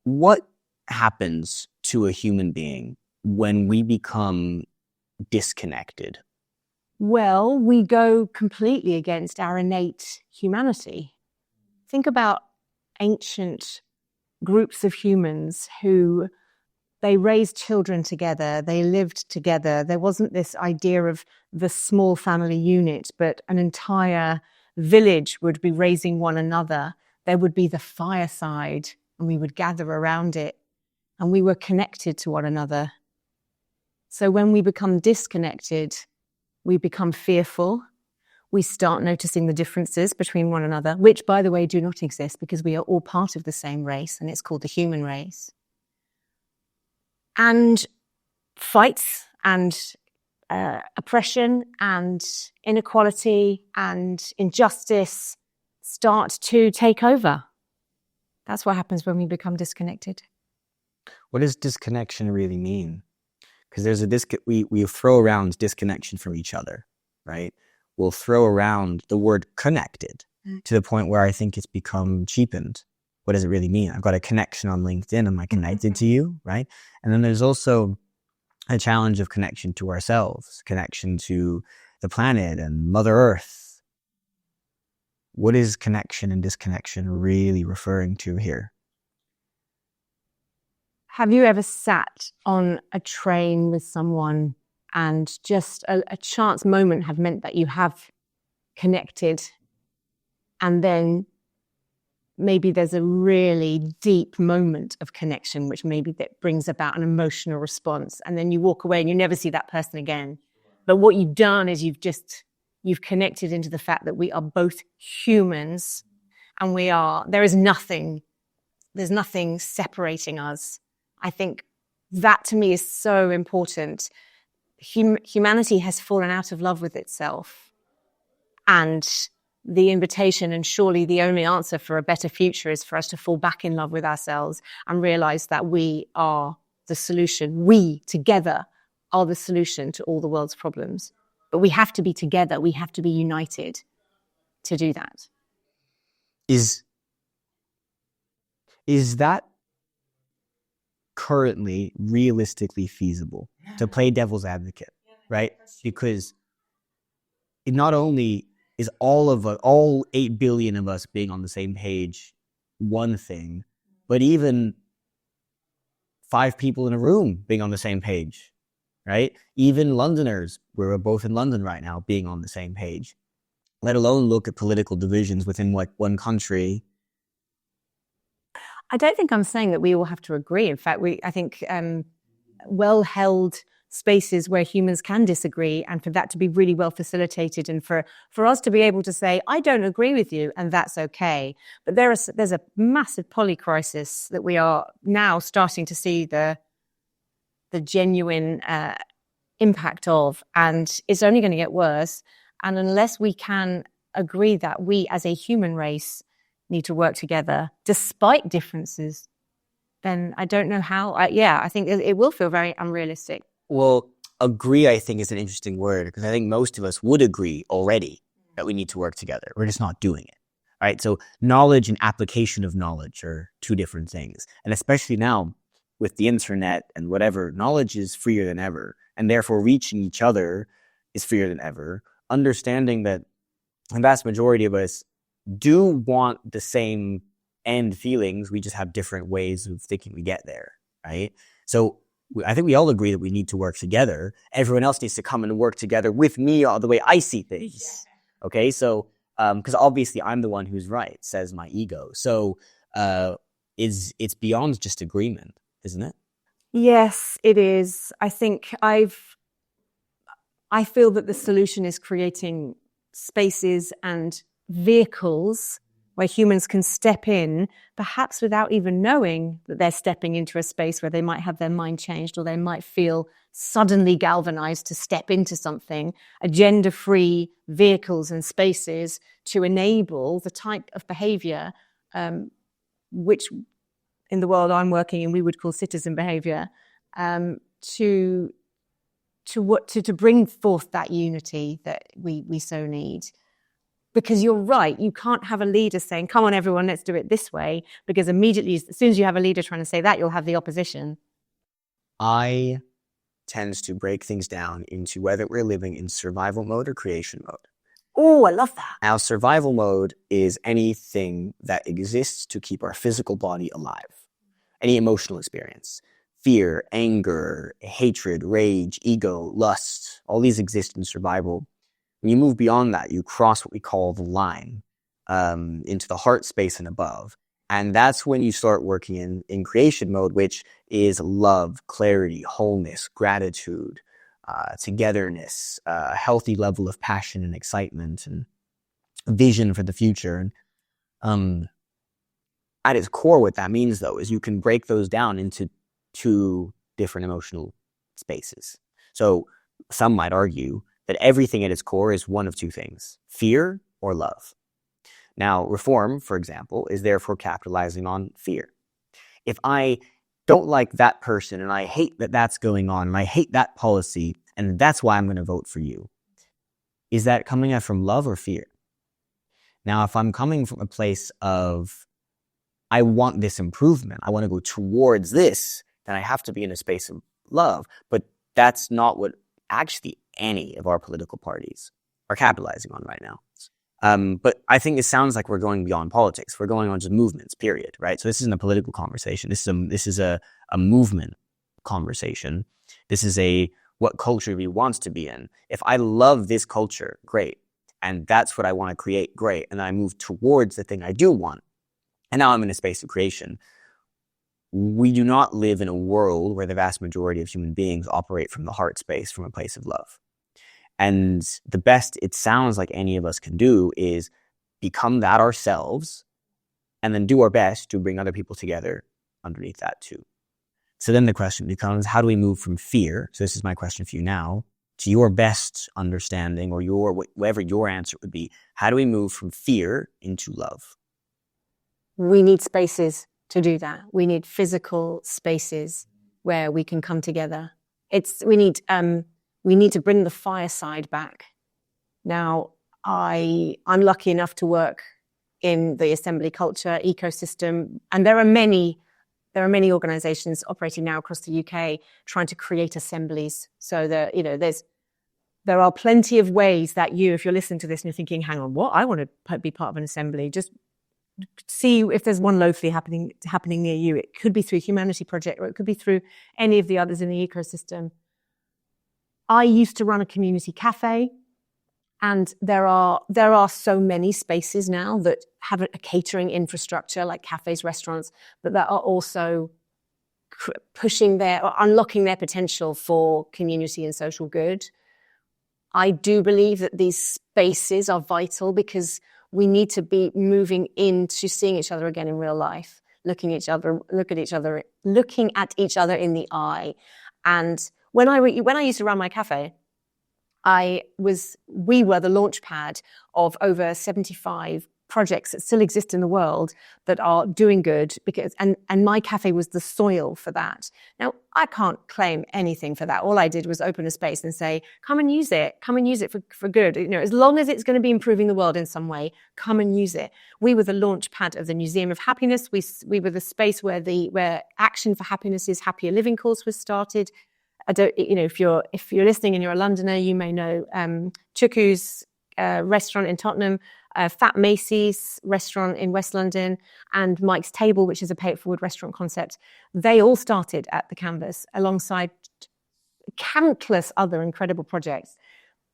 what happens to a human being when we become disconnected? Well, we go completely against our innate humanity. Think about ancient groups of humans who they raised children together, they lived together. There wasn't this idea of the small family unit, but an entire village would be raising one another. There would be the fireside, and we would gather around it, and we were connected to one another. So when we become disconnected, we become fearful. We start noticing the differences between one another, which, by the way, do not exist because we are all part of the same race, and it's called the human race. And fights and oppression and inequality and injustice start to take over. That's what happens when we become disconnected. What does disconnection really mean? Because there's we throw around disconnection from each other, right? We'll throw around the word connected to the point where I think it's become cheapened. What does it really mean? I've got a connection on LinkedIn. Am I connected to you, right? And then there's also a challenge of connection to ourselves, connection to the planet and Mother Earth. What is connection and disconnection really referring to here? Have you ever sat on a train with someone and just a chance moment have meant that you have connected, and then maybe there's a really deep moment of connection which maybe that brings about an emotional response, and then you walk away and you never see that person again. But what you've done is you've connected into the fact that we are both humans, and there's nothing separating us. I think that to me is so important. Humanity has fallen out of love with itself, and the invitation, and surely the only answer for a better future, is for us to fall back in love with ourselves and realize that we are the solution. We together are the solution to all the world's problems. But we have to be together. We have to be united to do that. Is that currently realistically feasible, to play devil's advocate, right? Because it not only is all 8 billion of us being on the same page one thing, but even 5 people in a room being on the same page, right? Even Londoners, we're both in London right now, being on the same page, let alone look at political divisions within one country. I don't think I'm saying that we all have to agree. In fact, I think well-held spaces where humans can disagree, and for that to be really well facilitated, and for us to be able to say, I don't agree with you, and that's okay. But there's a massive polycrisis that we are now starting to see the genuine impact of, and it's only going to get worse. And unless we can agree that we as a human race need to work together despite differences, then I don't know how. I think it will feel very unrealistic. Well, agree, I think, is an interesting word, because I think most of us would agree already that we need to work together. We're just not doing it, right? So knowledge and application of knowledge are two different things. And especially now with the internet and whatever, knowledge is freer than ever. And therefore reaching each other is freer than ever. Understanding that the vast majority of us do want the same end feelings, we just have different ways of thinking we get there, right? So I think we all agree that we need to work together. Everyone else needs to come and work together with me the way I see things. Okay, so because obviously I'm the one who's right, says my ego. So it's beyond just agreement, isn't it? Yes, it is. I think I feel that the solution is creating spaces and vehicles where humans can step in, perhaps without even knowing that they're stepping into a space where they might have their mind changed, or they might feel suddenly galvanized to step into something, agenda-free vehicles and spaces to enable the type of behavior which in the world I'm working in we would call citizen behavior, to bring forth that unity that we so need. Because you're right, you can't have a leader saying, come on, everyone, let's do it this way, because immediately, as soon as you have a leader trying to say that, you'll have the opposition. I tends to break things down into whether we're living in survival mode or creation mode. Oh, I love that. Now, survival mode is anything that exists to keep our physical body alive. Any emotional experience, fear, anger, hatred, rage, ego, lust, all these exist in survival. When you move beyond that, you cross what we call the line into the heart space and above. And that's when you start working in creation mode, which is love, clarity, wholeness, gratitude, togetherness, a healthy level of passion and excitement and vision for the future. And at its core, what that means, though, is you can break those down into two different emotional spaces. So some might argue that everything at its core is one of two things, fear or love. Now, reform, for example, is therefore capitalizing on fear. If I don't like that person and I hate that that's going on and I hate that policy and that's why I'm going to vote for you, is that coming out from love or fear? Now, if I'm coming from a place of I want this improvement, I want to go towards this, then I have to be in a space of love. But that's not what actually any of our political parties are capitalizing on right now. But I think it sounds like we're going beyond politics. We're going on to movements, period, right? So this isn't a political conversation. This is a movement conversation. This is what culture we want to be in. If I love this culture, great. And that's what I want to create, great. And I move towards the thing I do want. And now I'm in a space of creation. We do not live in a world where the vast majority of human beings operate from the heart space, from a place of love. And the best it sounds like any of us can do is become that ourselves and then do our best to bring other people together underneath that too. So then the question becomes, how do we move from fear? So this is my question for you now, to your best understanding or whatever your answer would be. How do we move from fear into love? We need spaces to do that. We need physical spaces where we can come together. We need to bring the fireside back. Now, I'm lucky enough to work in the assembly culture ecosystem, and there are many organizations operating now across the UK trying to create assemblies. So that, there are plenty of ways that if you're listening to this and you're thinking, hang on, what? I want to be part of an assembly. Just see if there's one locally happening near you. It could be through Humanity Project, or it could be through any of the others in the ecosystem. I used to run a community cafe, and there are so many spaces now that have a catering infrastructure like cafes, restaurants, but that are also unlocking their potential for community and social good. I do believe that these spaces are vital because we need to be moving into seeing each other again in real life, looking at each other in the eye. And when I used to run my cafe, we were the launch pad of over 75 projects that still exist in the world that are doing good, and my cafe was the soil for that. Now, I can't claim anything for that. All I did was open a space and say, come and use it for good. As long as it's going to be improving the world in some way, come and use it. We were the launch pad of the Museum of Happiness. We were the space where Action for Happiness's Happier Living course was started. If you're listening and you're a Londoner, you may know Chuku's restaurant in Tottenham, Fat Macy's restaurant in West London, and Mike's Table, which is a pay-it-forward restaurant concept. They all started at the Canvas alongside countless other incredible projects.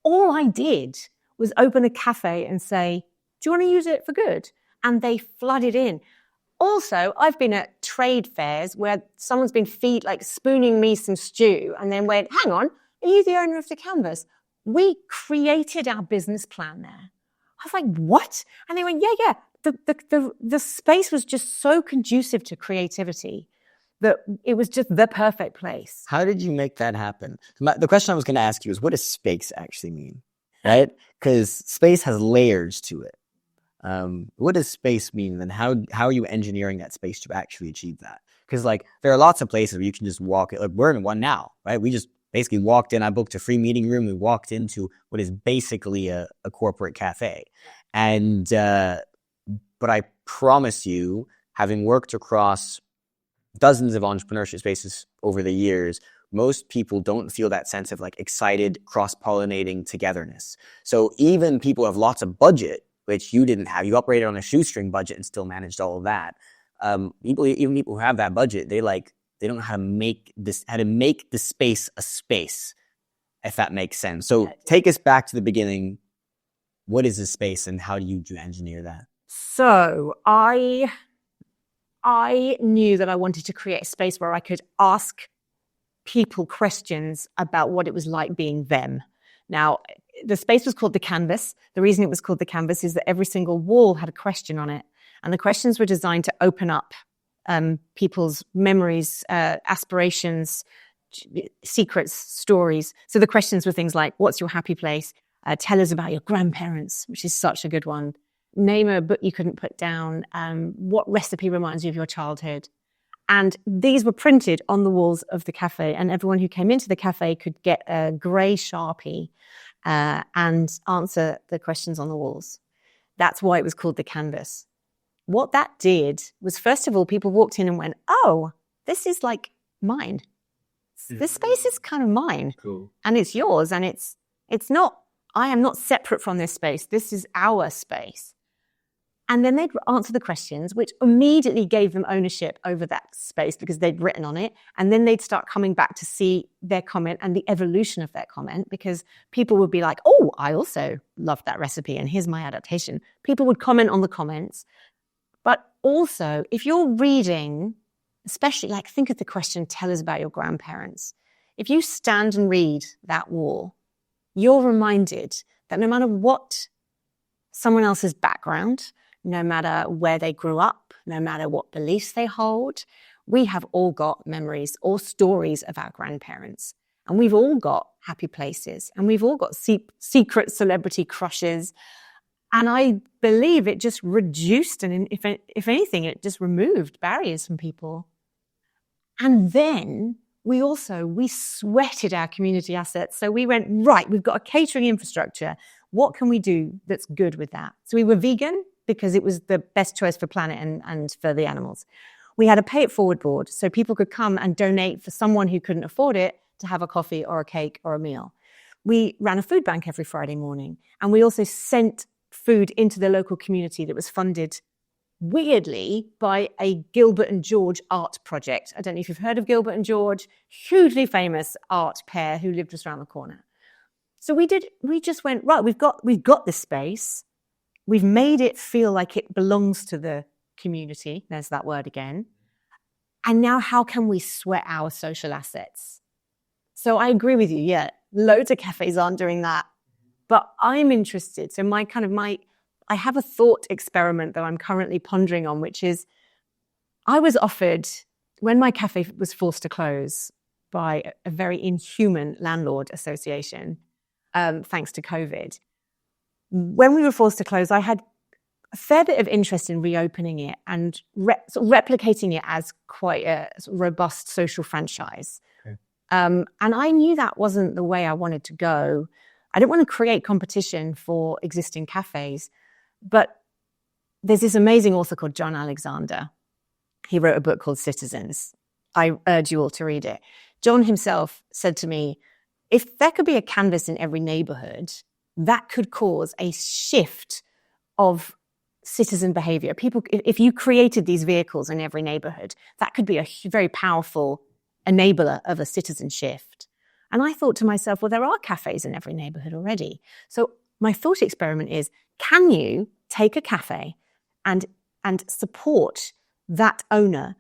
All I did was open a cafe and say, do you want to use it for good? And they flooded in. Also, I've been at trade fairs where someone's been spooning me some stew and then went, hang on, are you the owner of the Canvas? We created our business plan there. I was like, what? And they went, yeah. The space was just so conducive to creativity that it was just the perfect place. How did you make that happen? The question I was going to ask you is, what does space actually mean? Right? Because space has layers to it. What does space mean? And how are you engineering that space to actually achieve that? Because there are lots of places where you can just walk. We're in one now, right? We just basically walked in. I booked a free meeting room. We walked into what is basically a corporate cafe. And, but I promise you, having worked across dozens of entrepreneurship spaces over the years, most people don't feel that sense of like excited, cross-pollinating togetherness. So even people have lots of budget, which you didn't have, you operated on a shoestring budget and still managed all of that. Even people who have that budget, they don't know how to make the space a space, if that makes sense. So take us back to the beginning. What is a space and how do you engineer that? So I knew that I wanted to create a space where I could ask people questions about what it was like being them. Now, the space was called the canvas. The reason it was called the canvas is that every single wall had a question on it. And the questions were designed to open up people's memories, aspirations, secrets, stories. So the questions were things like, what's your happy place? Tell us about your grandparents, which is such a good one. Name a book you couldn't put down. What recipe reminds you of your childhood? And these were printed on the walls of the cafe, and everyone who came into the cafe could get a grey Sharpie and answer the questions on the walls. That's why it was called the canvas. What that did was, first of all, people walked in and went, oh, this is like mine. This space is kind of mine. Cool. And it's yours. And it's not, I am not separate from this space. This is our space. And then they'd answer the questions, which immediately gave them ownership over that space because they'd written on it. And then they'd start coming back to see their comment and the evolution of their comment, because people would be like, oh, I also love that recipe and here's my adaptation. People would comment on the comments. But also, if you're reading, especially like think of the question, tell us about your grandparents. If you stand and read that wall, you're reminded that no matter what someone else's background, no matter where they grew up, no matter what beliefs they hold, we have all got memories or stories of our grandparents. And we've all got happy places. And we've all got secret celebrity crushes. And I believe it just reduced, and if anything, it just removed barriers from people. And then we sweated our community assets. So we went, right, we've got a catering infrastructure. What can we do that's good with that? So we were vegan, because it was the best choice for planet and for the animals. We had a pay it forward board, so people could come and donate for someone who couldn't afford it to have a coffee or a cake or a meal. We ran a food bank every Friday morning, and we also sent food into the local community that was funded, weirdly, by a Gilbert and George art project. I don't know if you've heard of Gilbert and George, hugely famous art pair who lived just around the corner. So we just went, right, we've got this space. We've made it feel like it belongs to the community. There's that word again. And now how can we sweat our social assets? So I agree with you. Yeah, loads of cafes aren't doing that. But I'm interested. So I have a thought experiment that I'm currently pondering on, which is I was offered, when my cafe was forced to close by a very inhuman landlord association, thanks to COVID. When we were forced to close, I had a fair bit of interest in reopening it and replicating it as quite a robust social franchise. Okay. And I knew that wasn't the way I wanted to go. I didn't want to create competition for existing cafes. But there's this amazing author called John Alexander. He wrote a book called Citizens. I urge you all to read it. John himself said to me, if there could be a canvas in every neighborhood, that could cause a shift of citizen behavior. People, if you created these vehicles in every neighborhood, that could be a very powerful enabler of a citizen shift. And I thought to myself, well, there are cafes in every neighborhood already. So my thought experiment is, can you take a cafe and support that owner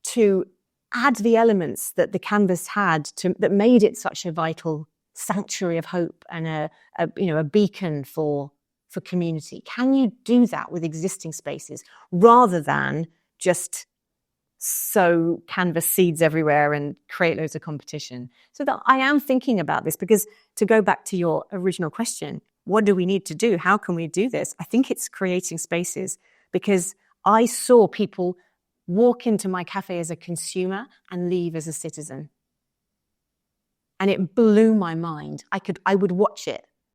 to add the elements that the canvas had that made it such a vital sanctuary of hope and a beacon for community? Can you do that with existing spaces rather than just sow canvas seeds everywhere and create loads of competition? So that I am thinking about this, because to go back to your original question, what do we need to do? How can we do this? I think it's creating spaces, because I saw people walk into my cafe as a consumer and leave as a citizen. And it blew my mind. I would watch it.